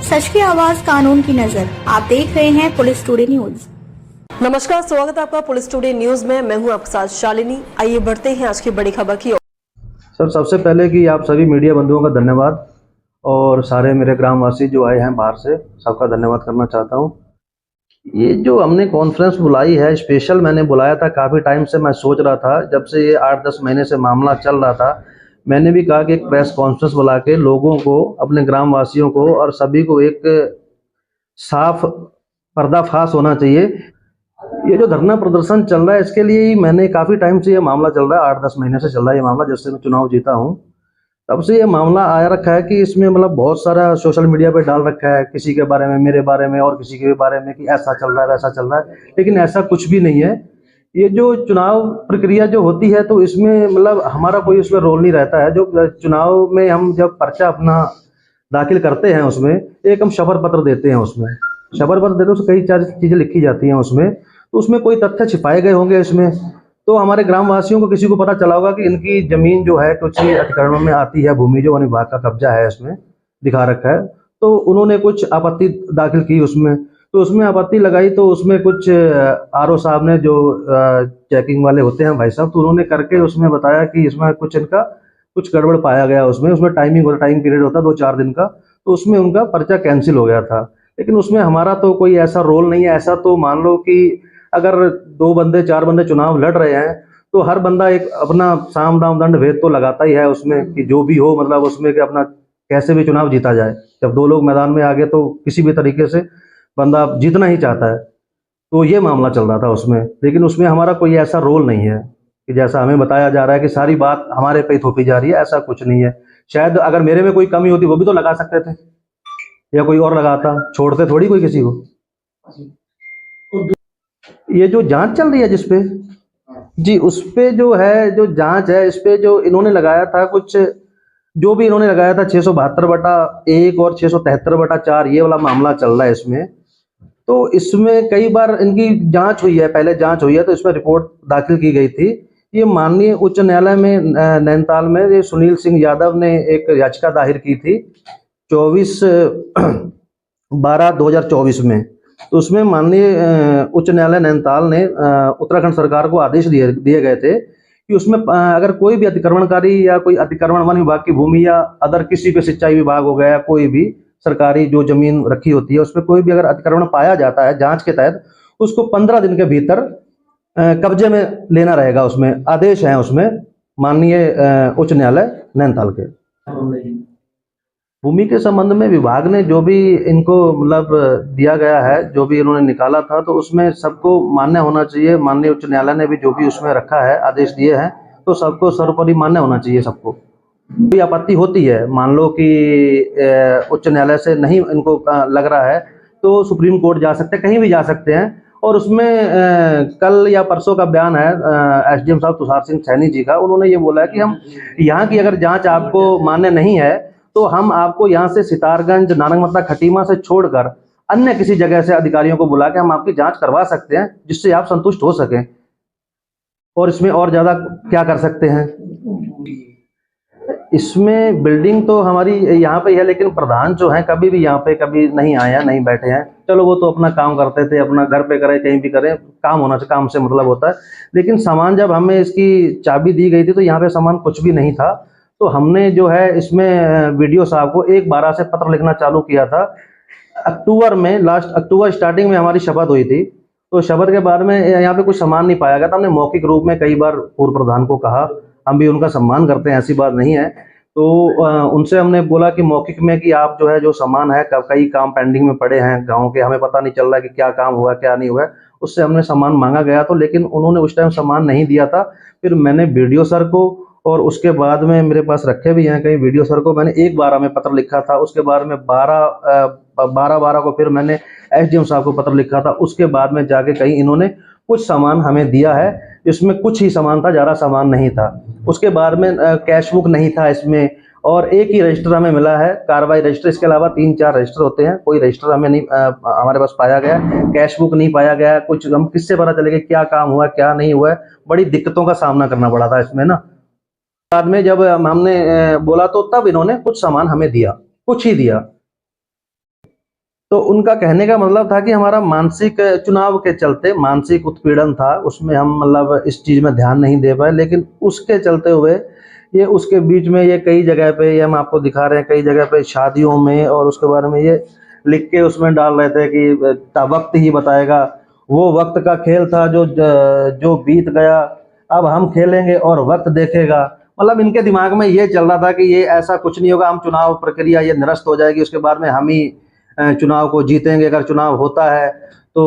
सच की आवाज, कानून की नजर। आप देख रहे हैं पुलिस टुडे न्यूज। नमस्कार, स्वागत है आपका पुलिस टुडे न्यूज में। मैं हूं आपके साथ शालिनी। आइए बढ़ते हैं आज की बड़ी खबर की ओर। सर, सबसे पहले कि आप सभी मीडिया बंधुओं का धन्यवाद और सारे मेरे ग्रामवासी जो आए हैं बाहर से, सबका धन्यवाद करना चाहता हूं। ये जो हमने कॉन्फ्रेंस बुलाई है, स्पेशल मैंने बुलाया था। काफ़ी टाइम से मैं सोच रहा था, जब से ये 8-10 महीने से मामला चल रहा था, मैंने भी कहा कि एक प्रेस कॉन्फ्रेंस बुला के लोगों को, अपने ग्रामवासियों को और सभी को एक साफ पर्दाफाश होना चाहिए। ये जो धरना प्रदर्शन चल रहा है, इसके लिए ही मैंने काफ़ी टाइम से ये मामला चल रहा है, 8-10 महीने से चल रहा है ये मामला। जब से मैं चुनाव जीता हूँ तब से ये मामला आया रखा है कि इसमें मतलब बहुत सारा सोशल मीडिया पे डाल रखा है, किसी के बारे में, मेरे बारे में और किसी के बारे में, कि ऐसा चल रहा है वैसा चल रहा है, लेकिन ऐसा कुछ भी नहीं है। ये जो चुनाव प्रक्रिया जो होती है, तो इसमें मतलब हमारा कोई उसमें रोल नहीं रहता है। जो चुनाव में हम जब पर्चा अपना दाखिल करते हैं, उसमें एक हम शपथ पत्र देते हैं। उसमें शपथ पत्र देते हैं, उसमें कई सारी चीज़ें लिखी जाती हैं उसमें, तो उसमें कोई तथ्य छिपाए गए होंगे इसमें। तो हमारे ग्रामवासियों को किसी को पता चला होगा कि इनकी जमीन जो है कुछ अतिक्रमण में आती है, भूमि जो वन विभाग का कब्जा है इसमें दिखा रखा है, तो उन्होंने कुछ आपत्ति दाखिल की उसमें। तो उसमें आपत्ति लगाई, तो उसमें कुछ आरओ साहब ने, जो चेकिंग वाले होते हैं भाई साहब, तो उन्होंने करके उसमें बताया कि इसमें कुछ इनका कुछ गड़बड़ पाया गया। उसमें टाइम पीरियड होता है 2-4 दिन का, तो उसमें उनका पर्चा कैंसिल हो गया था। लेकिन उसमें हमारा तो कोई ऐसा रोल नहीं है। ऐसा तो मान लो कि अगर 2 बंदे 4 बंदे चुनाव लड़ रहे हैं, तो हर बंदा एक अपना साम दाम दंड भेद तो लगाता ही है उसमें, कि जो भी हो, मतलब उसमें कि अपना कैसे भी चुनाव जीता जाए। जब 2 लोग मैदान में आ गए, तो किसी भी तरीके से बंदा जीतना ही चाहता है। तो ये मामला चल रहा था उसमें, लेकिन उसमें हमारा कोई ऐसा रोल नहीं है कि जैसा हमें बताया जा रहा है कि सारी बात हमारे पे ही थोपी जा रही है। ऐसा कुछ नहीं है। शायद अगर मेरे में कोई कमी होती, वो भी तो लगा सकते थे, या कोई और लगाता, छोड़ते थोड़ी कोई किसी को। ये जो जांच चल रही है जिसपे, जी, उस पे जो है, जो जांच है, इस पे जो इन्होंने लगाया था, कुछ जो भी इन्होंने लगाया था 672/1 और 673/4, ये वाला मामला चल रहा है इसमें। तो इसमें कई बार इनकी जांच हुई है, पहले जांच हुई है, तो इसमें रिपोर्ट दाखिल की गई थी। ये माननीय उच्च न्यायालय में नैनीताल में ये सुनील सिंह यादव ने एक याचिका दायर की थी 24/12/2024 में। तो उसमें माननीय उच्च न्यायालय नैनीताल ने उत्तराखंड सरकार को आदेश दिए गए थे कि उसमें अगर कोई भी अतिक्रमणकारी या कोई अतिक्रमण वन विभाग की भूमि या अदर किसी पे, सिंचाई विभाग हो गया, कोई भी सरकारी जो जमीन रखी होती है, उसमें कोई भी अगर अतिक्रमण पाया जाता है जांच के तहत, उसको 15 दिन के भीतर कब्जे में लेना रहेगा। उसमें आदेश है, उसमें माननीय उच्च न्यायालय नैनीताल के। भूमि के संबंध में विभाग ने जो भी इनको मतलब दिया गया है, जो भी इन्होंने निकाला था, तो उसमें सबको मान्य होना चाहिए। माननीय उच्च न्यायालय ने भी जो भी उसमें रखा है, आदेश दिए हैं, तो सबको सर्वोपरि मान्य होना चाहिए सबको। कोई आपत्ति होती है, मान लो कि उच्च न्यायालय से नहीं इनको लग रहा है, तो सुप्रीम कोर्ट जा सकते हैं, कहीं भी जा सकते हैं। और उसमें कल या परसों का बयान है एसडीएम साहब तुषार सिंह सैनी जी का। उन्होंने ये बोला है कि हम यहाँ की अगर जांच आपको मान्य नहीं है, तो हम आपको यहाँ से सितारगंज, नारंगमत्ता, खटीमा से छोड़कर अन्य किसी जगह से अधिकारियों को बुला के हम आपकी जांच करवा सकते हैं, जिससे आप संतुष्ट हो सकें। और इसमें और ज्यादा क्या कर सकते हैं? इसमें बिल्डिंग तो हमारी यहाँ पे है, लेकिन प्रधान जो है कभी भी यहाँ पे कभी नहीं आए हैं, नहीं बैठे हैं। चलो, वो तो अपना काम करते थे, अपना घर पे करें, कहीं भी करें, काम होना चाहिए, काम से मतलब होता है। लेकिन सामान जब हमें इसकी चाबी दी गई थी, तो यहाँ पे सामान कुछ भी नहीं था। तो हमने जो है इसमें वीडियो साहब को 1/12 से पत्र लिखना चालू किया था। अक्टूबर में, लास्ट अक्टूबर स्टार्टिंग में हमारी शपथ हुई थी। तो शपथ के बाद में यहाँ पे कुछ सामान नहीं पाया गया था। हमने मौखिक रूप में कई बार पूर्व प्रधान को कहा, हम भी उनका सम्मान करते हैं, ऐसी बात नहीं है। तो उनसे हमने बोला कि मौखिक में कि आप जो है, जो सामान है, कई काम पेंडिंग में पड़े हैं गाँव के, हमें पता नहीं चल रहा है कि क्या काम हुआ क्या नहीं हुआ। उससे हमने सामान मांगा गया, तो लेकिन उन्होंने उस टाइम सामान नहीं दिया था। फिर मैंने वीडियो सर को, और उसके बाद में मेरे पास रखे भी हैं कई वीडियो सर को, मैंने 1/12 में पत्र लिखा था। उसके बाद में 12/12 को फिर मैंने एसडीएम साहब को पत्र लिखा था। उसके बाद में जाके कहीं इन्होंने कुछ सामान हमें दिया है, इसमें कुछ ही सामान था, ज़्यादा सामान नहीं था। उसके बाद में कैश बुक नहीं था इसमें, और एक ही रजिस्टर हमें मिला है, कार्रवाई रजिस्टर। इसके अलावा 3-4 रजिस्टर होते हैं, कोई रजिस्टर हमें नहीं हमारे पास पाया गया, कैश बुक नहीं पाया गया। कुछ हम किससे पता चलेगा क्या काम हुआ क्या नहीं हुआ है? बड़ी दिक्कतों का सामना करना पड़ा था इसमें ना। बाद में जब हमने बोला, तो तब इन्होंने कुछ सामान हमें दिया, कुछ ही दिया। तो उनका कहने का मतलब था कि हमारा मानसिक चुनाव के चलते मानसिक उत्पीड़न था, उसमें हम मतलब इस चीज़ में ध्यान नहीं दे पाए, लेकिन उसके चलते हुए ये उसके बीच में ये कई जगह पे ये हम आपको दिखा रहे हैं, कई जगह पे शादियों में और उसके बारे में ये लिख के उसमें डाल रहे थे कि वक्त ही बताएगा। वो वक्त का खेल था जो बीत गया, अब हम खेलेंगे और वक्त देखेगा। मतलब इनके दिमाग में ये चल रहा था कि ये ऐसा कुछ नहीं होगा, हम चुनाव प्रक्रिया ये निरस्त हो जाएगी, उसके बाद में हम ही चुनाव को जीतेंगे अगर चुनाव होता है तो।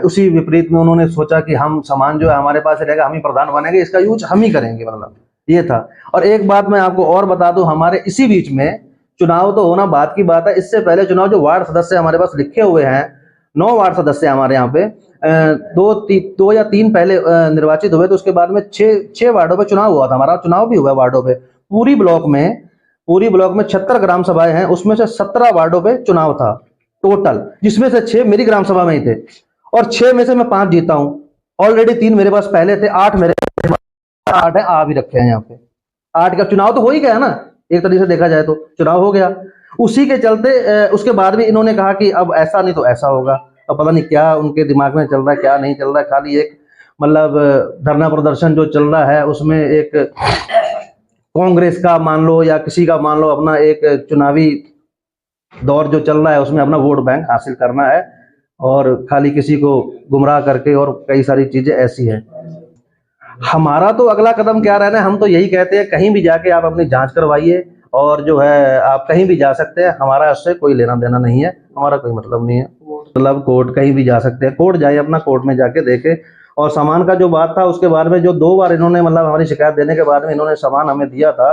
उसी विपरीत में उन्होंने सोचा कि हम सामान जो है हमारे पास रहेगा, हम ही प्रधान बनेंगे, इसका यूज हम ही करेंगे, मतलब ये था। और एक बात मैं आपको और बता दूं, हमारे इसी बीच में चुनाव तो होना बात की बात है, इससे पहले चुनाव जो वार्ड सदस्य हमारे पास लिखे हुए हैं, 9 वार्ड सदस्य हमारे यहाँ पे, दो या तीन पहले निर्वाचित हुए, तो उसके बाद में 6 वार्डों पे चुनाव हुआ था। हमारा चुनाव भी हुआ है वार्डों पे। पूरी ब्लॉक में 76 ग्राम सभाएं हैं, उसमें से 17 वार्डों पे चुनाव था टोटल, जिसमें से 6 मेरी ग्राम सभा में ही थे, और 6 में से मैं 5 जीता हूं। ऑलरेडी 3 मेरे पास पहले थे, 8 मेरे 8 है, आ भी रखे हैं यहाँ पे। 8 का चुनाव तो हो ही गया ना, एक तरीके से देखा जाए तो चुनाव हो गया। उसी के चलते उसके बाद भी इन्होंने कहा कि अब ऐसा नहीं तो ऐसा होगा। अब पता नहीं क्या उनके दिमाग में चल रहा है, क्या नहीं चल रहा है। खाली एक मतलब धरना प्रदर्शन जो चल रहा है उसमें एक कांग्रेस का मान लो या किसी का मान लो अपना एक चुनावी दौर जो चल रहा है उसमें अपना वोट बैंक हासिल करना है, और खाली किसी को गुमराह करके, और कई सारी चीजें ऐसी है। हमारा तो अगला कदम क्या रहना है, हम तो यही कहते हैं कहीं भी जाके आप अपनी जांच करवाइए, और जो है आप कहीं भी जा सकते हैं, हमारा इससे कोई लेना देना नहीं है, हमारा कोई मतलब नहीं है। मतलब कोर्ट कहीं भी जा सकते हैं, कोर्ट जाइए, अपना कोर्ट में जाके देखे। और सामान का जो बात था उसके बारे में जो 2 बार इन्होंने मतलब हमारी शिकायत देने के बाद में इन्होंने सामान हमें दिया था,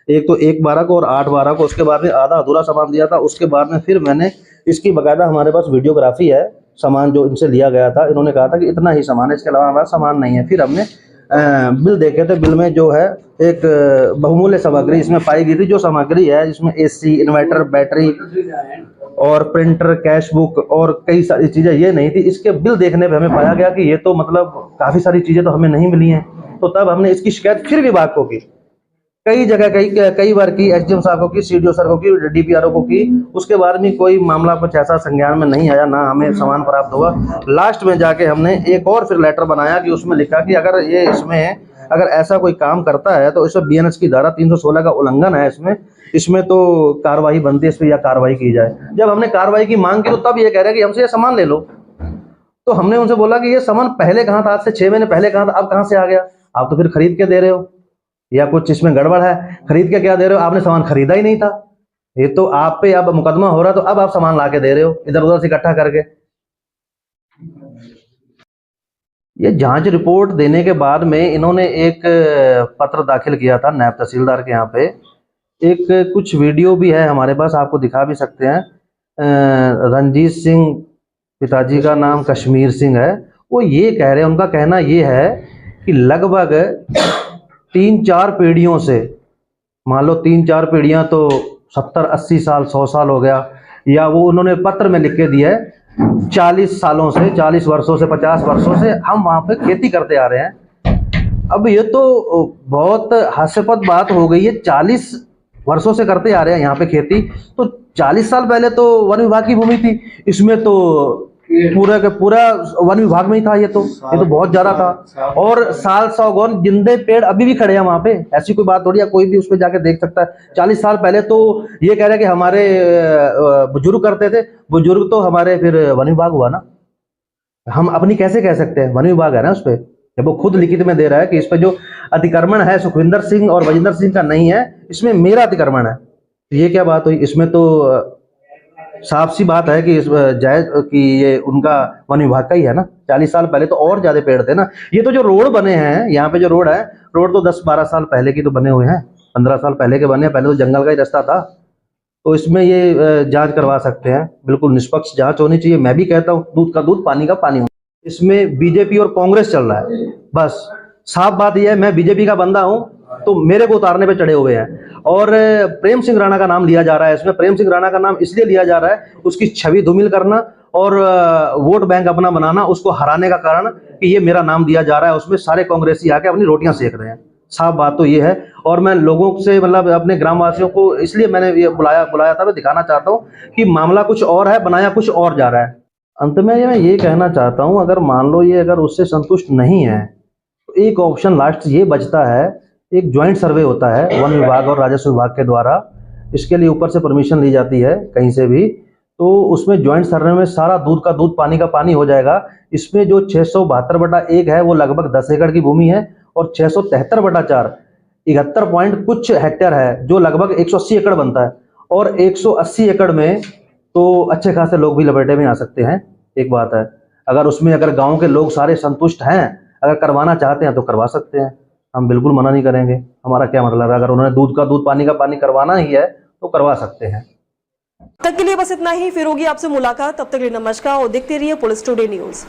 एक तो 1/12 को और 8/12 को, उसके बाद में आधा अधूरा सामान दिया था। उसके बाद में फिर मैंने इसकी बकायदा हमारे पास वीडियोग्राफी है, सामान जो इनसे लिया गया था। इन्होंने कहा था कि इतना ही सामान है, इसके अलावा हमारा सामान नहीं है। फिर हमने बिल देखे थे, बिल में जो है एक बहुमूल्य सामग्री इसमें पाई गई थी। जो सामग्री है इसमें AC, इन्वर्टर, बैटरी और प्रिंटर, कैश बुक और कई सारी चीजें ये नहीं थी। इसके बिल देखने पे हमें पाया गया कि ये तो मतलब काफी सारी चीजें तो हमें नहीं मिली हैं। तो तब हमने इसकी शिकायत फिर विभाग को की, कई जगह कई बार की, SDM साहब को की, CDO सर को की, DPRO को की। उसके बाद में कोई मामला कुछ ऐसा संज्ञान में नहीं आया, ना हमें सामान प्राप्त हुआ। लास्ट में जाके हमने एक और फिर लेटर बनाया कि उसमें लिखा कि अगर ये इसमें अगर ऐसा कोई काम करता है तो इसमें BNS की धारा 316 का उल्लंघन है, इसमें तो कार्रवाई बनती है, इस पर या कार्रवाई की जाए। जब हमने कार्रवाई की मांग की तो तब ये कह रहे हैं कि हमसे ये सामान ले लो। तो हमने उनसे बोला कि ये सामान पहले कहाँ था, आज से 6 महीने पहले कहाँ था, अब कहाँ से आ गया? आप तो फिर खरीद के दे रहे हो, या कुछ इसमें गड़बड़ है। खरीद के क्या दे रहे हो? आपने सामान खरीदा ही नहीं था, ये तो आप पे अब मुकदमा हो रहा है, तो अब आप सामान ला के दे रहे हो इधर उधर से इकट्ठा करके। ये जांच रिपोर्ट देने के बाद में इन्होंने एक पत्र दाखिल किया था नायब तहसीलदार के यहाँ पे। एक कुछ वीडियो भी है हमारे पास, आपको दिखा भी सकते हैं। रंजीत सिंह, पिताजी का नाम कश्मीर सिंह है, वो ये कह रहे हैं, उनका कहना ये है कि लगभग 3-4 पीढ़ियों से, मान लो 3-4 पीढ़ियां तो 70-80 साल, 100 साल हो गया, या वो उन्होंने पत्र में लिख के दिया है 40 सालों से, 40 वर्षों से, 50 वर्षों से हम वहां पे खेती करते आ रहे हैं। अब ये तो बहुत हास्यास्पद बात हो गई है, 40 वर्षों से करते आ रहे हैं यहाँ पे खेती, तो 40 साल पहले तो वन विभाग की भूमि थी, इसमें तो पूरा का पूरा वन विभाग में ही था। ये तो बहुत ज्यादा था, और साल 100 गौन जिंदे पेड़ अभी भी खड़े हैं वहां पे, ऐसी कोई बात थोड़ी है, कोई भी उस पर जाके देख सकता है। 40 साल पहले तो ये कह रहे हैं कि हमारे बुजुर्ग करते थे, बुजुर्ग तो हमारे फिर वन विभाग हुआ ना, हम अपनी कैसे कह सकते हैं, वन विभाग है ना उस पर। जब वो खुद लिखित में दे रहा है कि इस पर जो अतिक्रमण है सुखविंदर सिंह और वजिंदर सिंह का नहीं है, इसमें मेरा अतिक्रमण है, तो ये क्या बात हुई? इसमें तो साफ सी बात है कि जायज कि ये उनका वन विभाग का ही है ना। 40 साल पहले तो और ज्यादा पेड़ थे ना। ये तो जो रोड बने हैं यहाँ पे, जो रोड है, रोड तो 10-12 साल पहले की तो बने हुए हैं, 15 साल पहले के बने हैं, पहले तो जंगल का ही रास्ता था। तो इसमें ये जांच करवा सकते हैं, बिल्कुल निष्पक्ष जांच होनी चाहिए। मैं भी कहता हूँ दूध का दूध, पानी का पानी। इसमें बीजेपी और कांग्रेस चल रहा है, बस साफ बात यह है। मैं बीजेपी का बंदा हूँ तो मेरे को उतारने पे चढ़े हुए हैं, और प्रेम सिंह राणा का नाम लिया जा रहा है इसमें। प्रेम सिंह राणा का नाम इसलिए लिया जा रहा है, उसकी छवि धूमिल करना और वोट बैंक अपना बनाना, उसको हराने का कारण कि ये मेरा नाम दिया जा रहा है। उसमें सारे कांग्रेसी आके अपनी रोटियां सेक रहे हैं, साफ बात तो ये है। और मैं लोगों से मतलब अपने ग्रामवासियों को इसलिए मैंने ये बुलाया था, मैं दिखाना चाहता हूँ कि मामला कुछ और है, बनाया कुछ और जा रहा है। अंत में मैं ये कहना चाहता हूँ, अगर मान लो ये अगर उससे संतुष्ट नहीं है तो एक ऑप्शन लास्ट ये बचता है, एक ज्वाइंट सर्वे होता है वन विभाग और राजस्व विभाग के द्वारा। इसके लिए ऊपर से परमिशन ली जाती है कहीं से भी, तो उसमें ज्वाइंट सर्वे में सारा दूध का दूध पानी का पानी हो जाएगा। इसमें जो 672/1 है वो लगभग 10 एकड़ की भूमि है, और 673/4 71 पॉइंट कुछ हेक्टेयर है जो लगभग 180 एकड़ बनता है। और 180 एकड़ में तो अच्छे खासे लोग भी लपेटे में आ सकते हैं। एक बात है, अगर उसमें अगर गांव के लोग सारे संतुष्ट हैं, अगर करवाना चाहते हैं तो करवा सकते हैं, हम बिल्कुल मना नहीं करेंगे। हमारा क्या मतलब है, अगर उन्होंने दूध का दूध पानी का पानी करवाना ही है तो करवा सकते हैं। तक के लिए बस इतना ही, फिर होगी आपसे मुलाकात। तब तक के लिए नमस्कार और देखते रहिए पुलिस टुडे न्यूज।